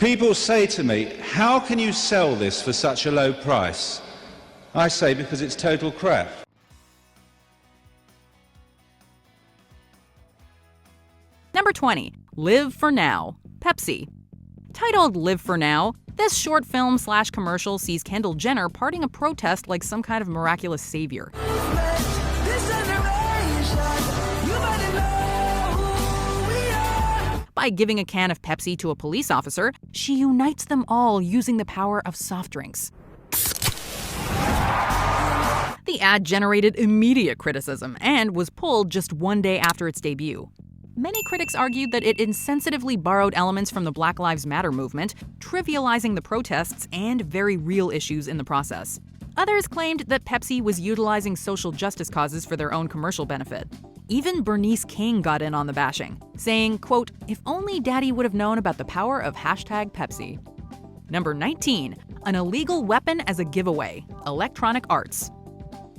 People say to me, how can you sell this for such a low price? I say because it's total crap. Number 20. Live for Now, Pepsi. Titled Live for Now, this short film/commercial sees Kendall Jenner parting a protest like some kind of miraculous savior. By giving a can of Pepsi to a police officer, she unites them all using the power of soft drinks. The ad generated immediate criticism and was pulled just one day after its debut. Many critics argued that it insensitively borrowed elements from the Black Lives Matter movement, trivializing the protests and very real issues in the process. Others claimed that Pepsi was utilizing social justice causes for their own commercial benefit. Even Bernice King got in on the bashing, saying, quote, "If only Daddy would have known about the power of #Pepsi." Number 19. An illegal weapon as a giveaway, Electronic Arts.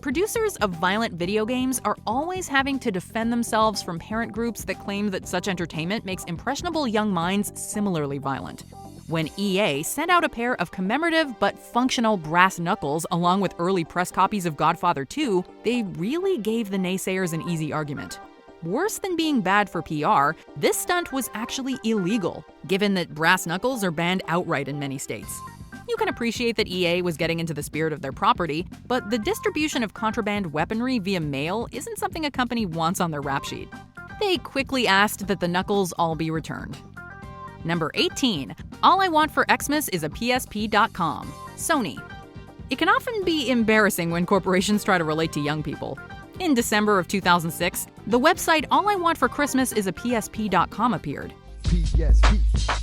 Producers of violent video games are always having to defend themselves from parent groups that claim that such entertainment makes impressionable young minds similarly violent. When EA sent out a pair of commemorative but functional brass knuckles along with early press copies of Godfather 2, they really gave the naysayers an easy argument. Worse than being bad for PR, this stunt was actually illegal, given that brass knuckles are banned outright in many states. You can appreciate that EA was getting into the spirit of their property, but the distribution of contraband weaponry via mail isn't something a company wants on their rap sheet. They quickly asked that the knuckles all be returned. Number 18. All I want for XMas is a PSP.com, Sony. It can often be embarrassing when corporations try to relate to young people. In December of 2006, the website All I Want for Christmas is a PSP.com appeared. PSP,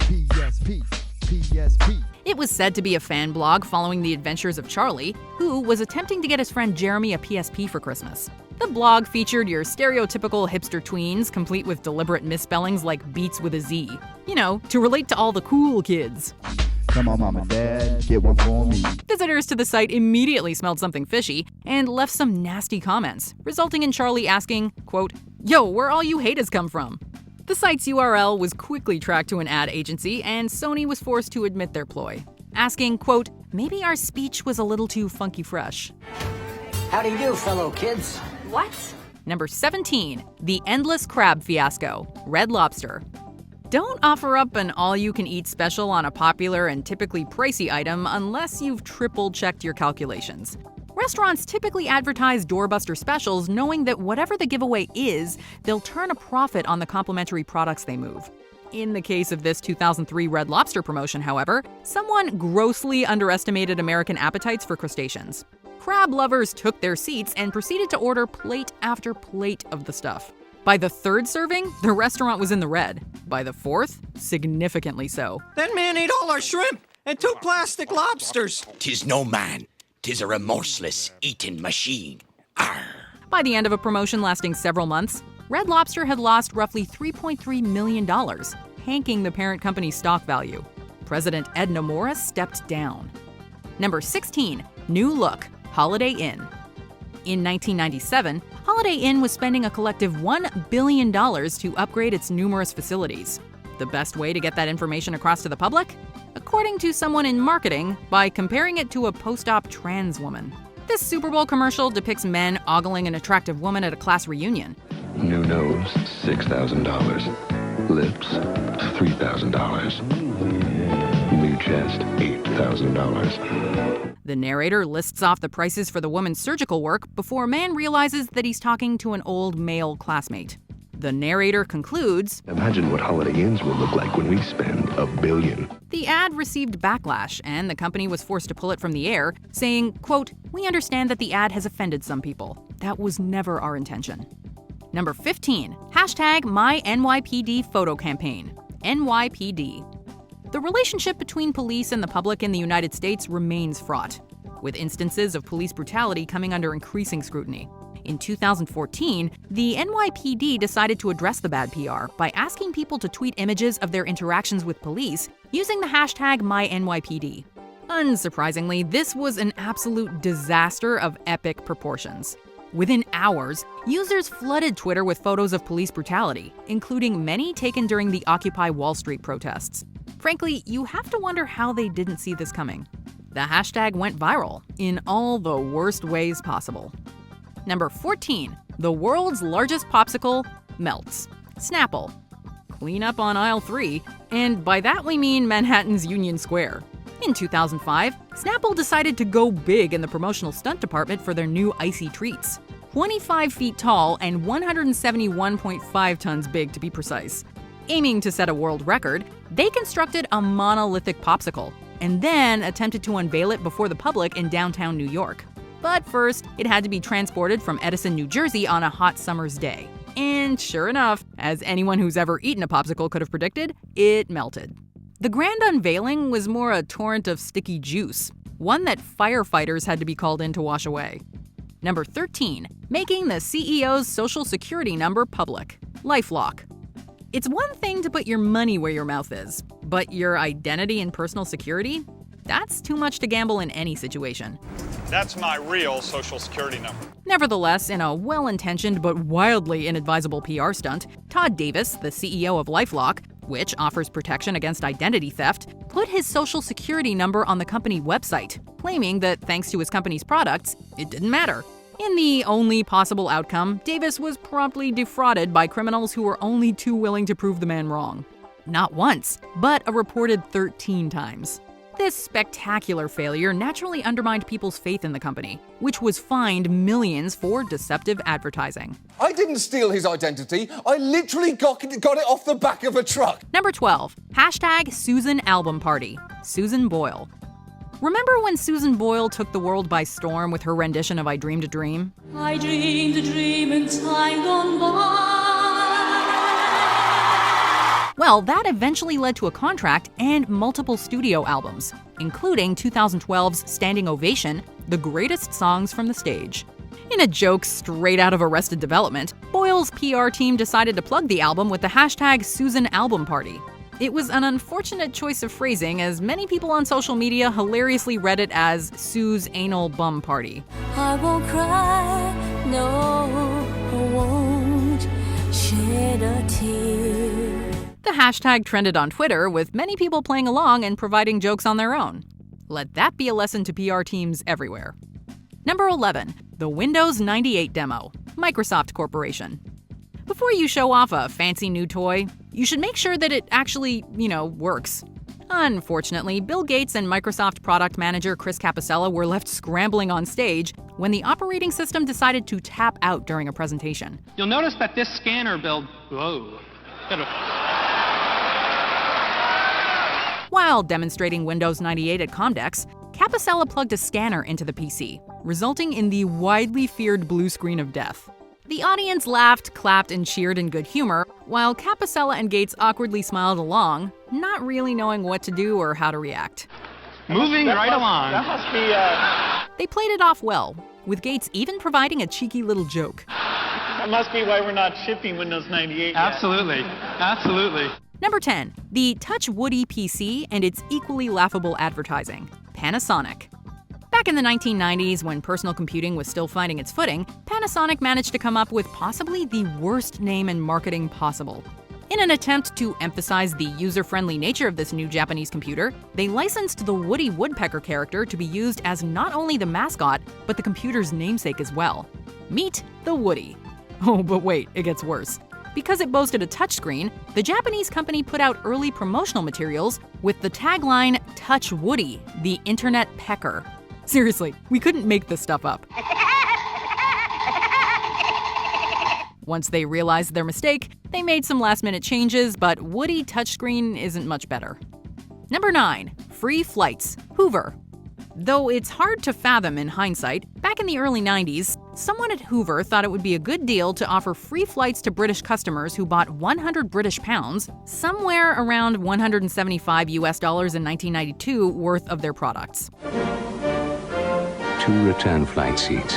PSP, PSP. It was said to be a fan blog following the adventures of Charlie, who was attempting to get his friend Jeremy a PSP for Christmas. The blog featured your stereotypical hipster tweens, complete with deliberate misspellings like Beats with a Z. You know, to relate to all the cool kids. Come on, Mom and Dad, get one for me. Visitors to the site immediately smelled something fishy and left some nasty comments, resulting in Charlie asking, quote, "Yo, where all you haters come from?" The site's URL was quickly tracked to an ad agency, and Sony was forced to admit their ploy, asking, quote, "Maybe our speech was a little too funky fresh." How do you do, fellow kids? What? Number 17. The Endless Crab Fiasco, Red Lobster. Don't offer up an all-you-can-eat special on a popular and typically pricey item unless you've triple-checked your calculations. Restaurants typically advertise doorbuster specials knowing that whatever the giveaway is, they'll turn a profit on the complimentary products they move. In the case of this 2003 Red Lobster promotion, however, someone grossly underestimated American appetites for crustaceans. Crab lovers took their seats and proceeded to order plate after plate of the stuff. By the third serving, the restaurant was in the red. By the fourth, significantly so. That man ate all our shrimp and 2 plastic lobsters. "'Tis no man, 'tis a remorseless eating machine. Arr. By the end of a promotion lasting several months, Red Lobster had lost roughly $3.3 million, hanking the parent company's stock value. President Edna Morris stepped down. Number 16. New Look, Holiday Inn. In 1997, Holiday Inn was spending a collective $1 billion to upgrade its numerous facilities. The best way to get that information across to the public? According to someone in marketing, by comparing it to a post-op trans woman. This Super Bowl commercial depicts men ogling an attractive woman at a class reunion. New nose, $6,000. Lips, $3,000. New chest, $8,000. The narrator lists off the prices for the woman's surgical work before a man realizes that he's talking to an old male classmate. The narrator concludes, Imagine what Holiday Inns will look like when we spend $1 billion. The ad received backlash, and the company was forced to pull it from the air, saying, quote, "We understand that the ad has offended some people. That was never our intention." Number 15. #MyNYPD photo campaign, NYPD. The relationship between police and the public in the United States remains fraught, with instances of police brutality coming under increasing scrutiny. In 2014, the NYPD decided to address the bad PR by asking people to tweet images of their interactions with police using the hashtag #MyNYPD. Unsurprisingly, this was an absolute disaster of epic proportions. Within hours, users flooded Twitter with photos of police brutality, including many taken during the Occupy Wall Street protests. Frankly, you have to wonder how they didn't see this coming. The hashtag went viral in all the worst ways possible. Number 14. The world's largest popsicle melts. Snapple. Clean up on aisle 3, and by that we mean Manhattan's Union Square. In 2005, Snapple decided to go big in the promotional stunt department for their new icy treats. 25 feet tall and 171.5 tons big to be precise. Aiming to set a world record, they constructed a monolithic popsicle and then attempted to unveil it before the public in downtown New York. But first, it had to be transported from Edison, New Jersey on a hot summer's day. And sure enough, as anyone who's ever eaten a popsicle could have predicted, it melted. The grand unveiling was more a torrent of sticky juice, one that firefighters had to be called in to wash away. Number 13. Making the CEO's social security number public. LifeLock. It's one thing to put your money where your mouth is, but your identity and personal security? That's too much to gamble in any situation. That's my real social security number. Nevertheless, in a well-intentioned but wildly inadvisable PR stunt, Todd Davis, the CEO of LifeLock, which offers protection against identity theft, put his social security number on the company website, claiming that thanks to his company's products, it didn't matter. In the only possible outcome, Davis was promptly defrauded by criminals who were only too willing to prove the man wrong. Not once, but a reported 13 times. This spectacular failure naturally undermined people's faith in the company, which was fined millions for deceptive advertising. I didn't steal his identity. I literally got it off the back of a truck. Number 12. Hashtag Susan Album Party. Susan Boyle. Remember when Susan Boyle took the world by storm with her rendition of I Dreamed a Dream? I dreamed a dream in time gone by. Well, that eventually led to a contract and multiple studio albums, including 2012's Standing Ovation, The Greatest Songs from the Stage. In a joke straight out of Arrested Development, Boyle's PR team decided to plug the album with the hashtag Susan Album Party. It was an unfortunate choice of phrasing, as many people on social media hilariously read it as Sue's Anal Bum Party. I won't cry, no, I won't shed a tear. The hashtag trended on Twitter, with many people playing along and providing jokes on their own. Let that be a lesson to PR teams everywhere. Number 11. The Windows 98 demo. Microsoft Corporation. Before you show off a fancy new toy, you should make sure that it actually, works. Unfortunately, Bill Gates and Microsoft product manager Chris Capicella were left scrambling on stage when the operating system decided to tap out during a presentation. You'll notice that this scanner build... Whoa. While demonstrating Windows 98 at Comdex, Capicella plugged a scanner into the PC, resulting in the widely feared blue screen of death. The audience laughed, clapped, and cheered in good humor, while Capicella and Gates awkwardly smiled along, not really knowing what to do or how to react. Moving right along. That must be, They played it off well, with Gates even providing a cheeky little joke. That must be why we're not shipping Windows 98 yet. Absolutely. Number 10. The Touch Woody PC and its equally laughable advertising. Panasonic. Back in the 1990s, when personal computing was still finding its footing, Panasonic managed to come up with possibly the worst name in marketing possible. In an attempt to emphasize the user-friendly nature of this new Japanese computer, they licensed the Woody Woodpecker character to be used as not only the mascot, but the computer's namesake as well. Meet the Woody. Oh, but wait, it gets worse. Because it boasted a touchscreen, the Japanese company put out early promotional materials with the tagline, "Touch Woody, the Internet Pecker." Seriously, we couldn't make this stuff up. Once they realized their mistake, they made some last-minute changes, but Woody touchscreen isn't much better. Number 9. Free flights. Hoover. Though it's hard to fathom in hindsight, back in the early 90s, someone at Hoover thought it would be a good deal to offer free flights to British customers who bought 100 British pounds, somewhere around $175 US in 1992 worth of their products. 2 return flight seats.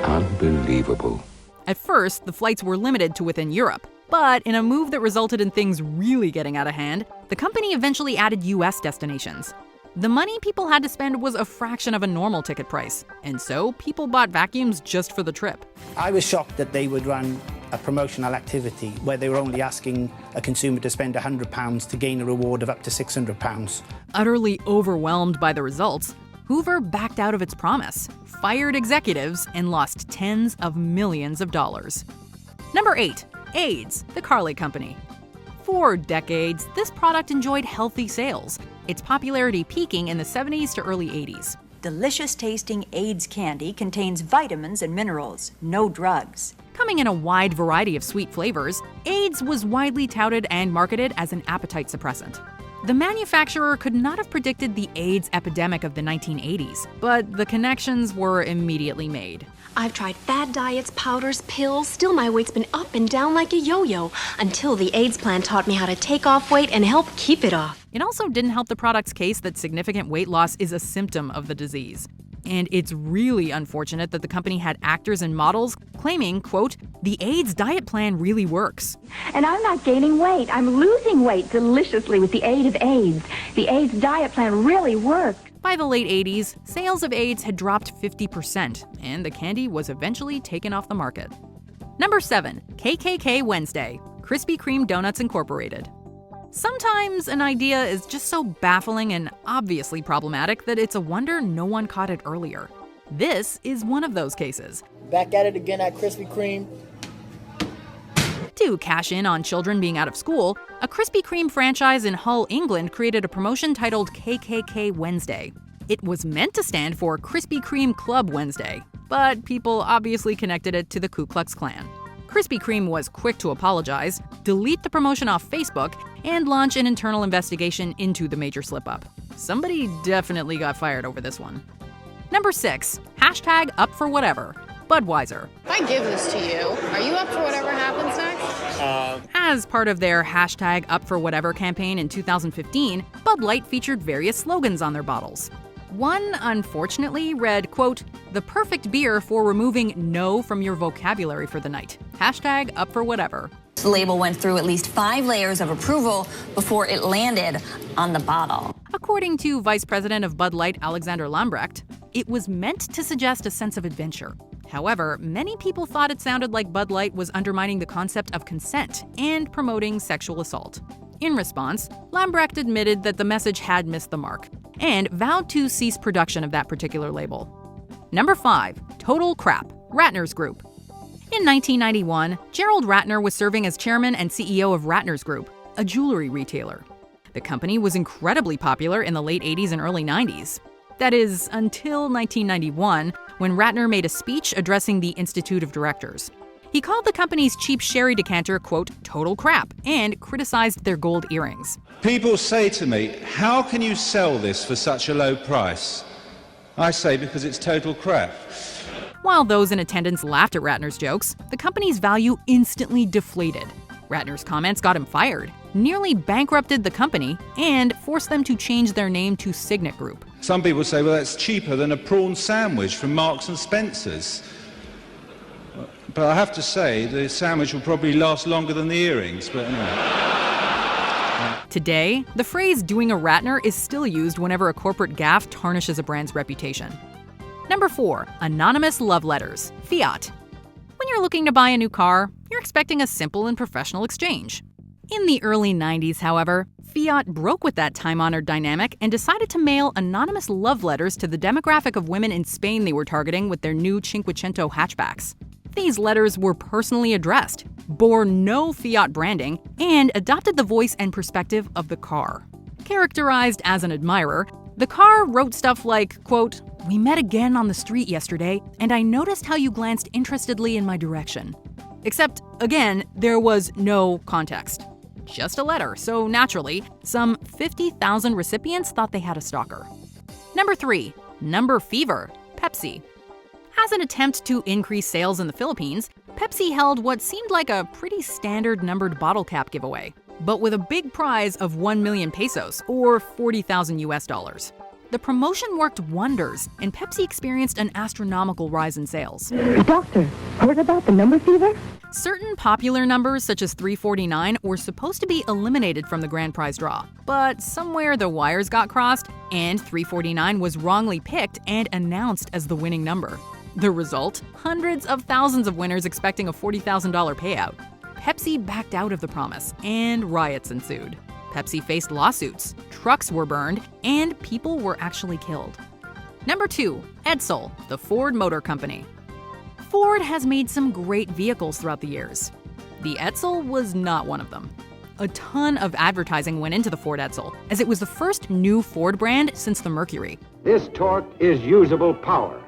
Unbelievable. At first, the flights were limited to within Europe, but in a move that resulted in things really getting out of hand, the company eventually added US destinations. The money people had to spend was a fraction of a normal ticket price, and so people bought vacuums just for the trip. I was shocked that they would run a promotional activity where they were only asking a consumer to spend £100 to gain a reward of up to £600. Utterly overwhelmed by the results, Hoover backed out of its promise, fired executives, and lost tens of millions of dollars. Number 8. AIDS, the Carly Company. For decades, this product enjoyed healthy sales, its popularity peaking in the 70s to early 80s. Delicious tasting AIDS candy contains vitamins and minerals, no drugs. Coming in a wide variety of sweet flavors, AIDS was widely touted and marketed as an appetite suppressant. The manufacturer could not have predicted the AIDS epidemic of the 1980s, but the connections were immediately made. I've tried fad diets, powders, pills, still my weight's been up and down like a yo-yo, until the AIDS plan taught me how to take off weight and help keep it off. It also didn't help the product's case that significant weight loss is a symptom of the disease. And it's really unfortunate that the company had actors and models claiming, quote, the AIDS diet plan really works. And I'm not gaining weight. I'm losing weight deliciously with the aid of AIDS. The AIDS diet plan really worked. By the late 80s, sales of AIDS had dropped 50%, and the candy was eventually taken off the market. Number 7. KKK Wednesday, Krispy Kreme Doughnuts Incorporated. Sometimes an idea is just so baffling and obviously problematic that it's a wonder no one caught it earlier. This is one of those cases. Back at it again at Krispy Kreme. To cash in on children being out of school, a Krispy Kreme franchise in Hull, England created a promotion titled KKK Wednesday. It was meant to stand for Krispy Kreme Club Wednesday, but people obviously connected it to the Ku Klux Klan. Krispy Kreme was quick to apologize, delete the promotion off Facebook, and launch an internal investigation into the major slip-up. Somebody definitely got fired over this one. Number 6. Hashtag up for whatever. Budweiser. If I give this to you, are you up for whatever happens next? As part of their hashtag up for whatever campaign in 2015, Bud Light featured various slogans on their bottles. One, unfortunately, read, quote, the perfect beer for removing no from your vocabulary for the night. Hashtag up for whatever. The label went through at least 5 layers of approval before it landed on the bottle. According to Vice President of Bud Light, Alexander Lambrecht, it was meant to suggest a sense of adventure. However, many people thought it sounded like Bud Light was undermining the concept of consent and promoting sexual assault. In response, Lambrecht admitted that the message had missed the mark and vowed to cease production of that particular label. Number 5. Total Crap, Ratner's Group. In 1991, Gerald Ratner was serving as chairman and CEO of Ratner's Group, a jewelry retailer. The company was incredibly popular in the late 80s and early 90s. That is, until 1991, when Ratner made a speech addressing the Institute of Directors. He called the company's cheap sherry decanter, quote, total crap, and criticized their gold earrings. People say to me, how can you sell this for such a low price? I say because it's total crap. While those in attendance laughed at Ratner's jokes, the company's value instantly deflated. Ratner's comments got him fired, nearly bankrupted the company, and forced them to change their name to Signet Group. Some people say, well, that's cheaper than a prawn sandwich from Marks and Spencer's. But I have to say, the sandwich will probably last longer than the earrings, but anyway. Today, the phrase doing a Ratner is still used whenever a corporate gaffe tarnishes a brand's reputation. Number 4. Anonymous love letters, Fiat. When you're looking to buy a new car, you're expecting a simple and professional exchange. In the early 90s, however, Fiat broke with that time-honored dynamic and decided to mail anonymous love letters to the demographic of women in Spain they were targeting with their new Cinquecento hatchbacks. These letters were personally addressed, bore no Fiat branding, and adopted the voice and perspective of the car. Characterized as an admirer, the car wrote stuff like, quote, we met again on the street yesterday, and I noticed how you glanced interestedly in my direction. Except, again, there was no context. Just a letter, so naturally, some 50,000 recipients thought they had a stalker. Number 3. Number Fever, Pepsi. As an attempt to increase sales in the Philippines, Pepsi held what seemed like a pretty standard numbered bottle cap giveaway, but with a big prize of 1 million pesos, or $40,000 US. The promotion worked wonders, and Pepsi experienced an astronomical rise in sales. Doctor, heard about the number fever? Certain popular numbers, such as 349, were supposed to be eliminated from the grand prize draw, but somewhere the wires got crossed, and 349 was wrongly picked and announced as the winning number. The result? Hundreds of thousands of winners expecting a $40,000 payout. Pepsi backed out of the promise, and riots ensued. Pepsi faced lawsuits, trucks were burned, and people were actually killed. Number 2. Edsel, the Ford Motor Company. Ford has made some great vehicles throughout the years. The Edsel was not one of them. A ton of advertising went into the Ford Edsel, as it was the first new Ford brand since the Mercury. This torque is usable power.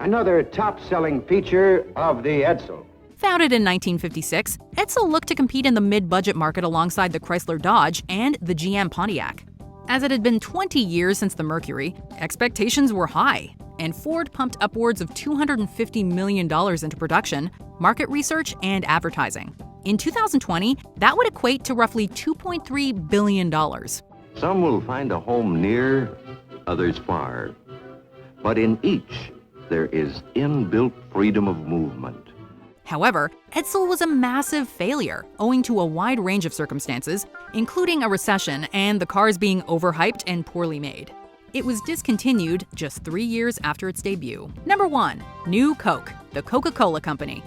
Another top-selling feature of the Edsel. Founded in 1956, Edsel looked to compete in the mid-budget market alongside the Chrysler Dodge and the GM Pontiac. As it had been 20 years since the Mercury, expectations were high, and Ford pumped upwards of $250 million into production, market research, and advertising. In 2020, that would equate to roughly $2.3 billion. Some will find a home near, others far. But in each, there is inbuilt freedom of movement. However, Edsel was a massive failure, owing to a wide range of circumstances, including a recession and the cars being overhyped and poorly made. It was discontinued just 3 years after its debut. Number 1. New Coke, the Coca-Cola Company.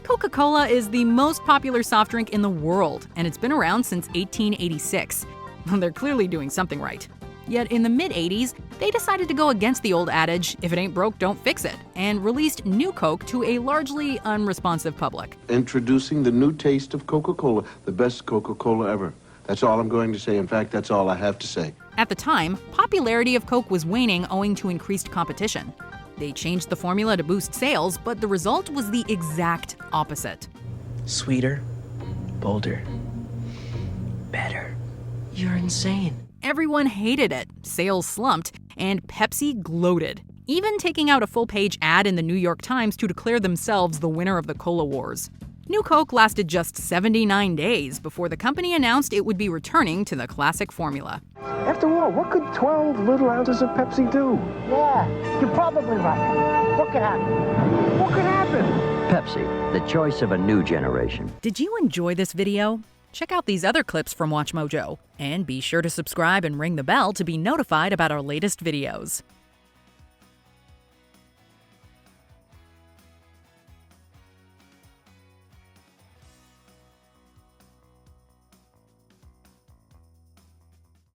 Coca-Cola is the most popular soft drink in the world, and it's been around since 1886. They're clearly doing something right. Yet in the mid-'80s, they decided to go against the old adage, if it ain't broke, don't fix it, and released New Coke to a largely unresponsive public. Introducing the new taste of Coca-Cola, the best Coca-Cola ever. That's all I'm going to say. In fact, that's all I have to say. At the time, popularity of Coke was waning owing to increased competition. They changed the formula to boost sales, but the result was the exact opposite. Sweeter, bolder, better. You're insane. Everyone hated it, sales slumped, and Pepsi gloated, even taking out a full-page ad in the New York Times to declare themselves the winner of the Cola Wars. New Coke lasted just 79 days before the company announced it would be returning to the classic formula. After all, what could 12 little ounces of Pepsi do? Yeah, you're probably right. What could happen? What could happen? Pepsi, the choice of a new generation. Did you enjoy this video? Check out these other clips from WatchMojo, and be sure to subscribe and ring the bell to be notified about our latest videos.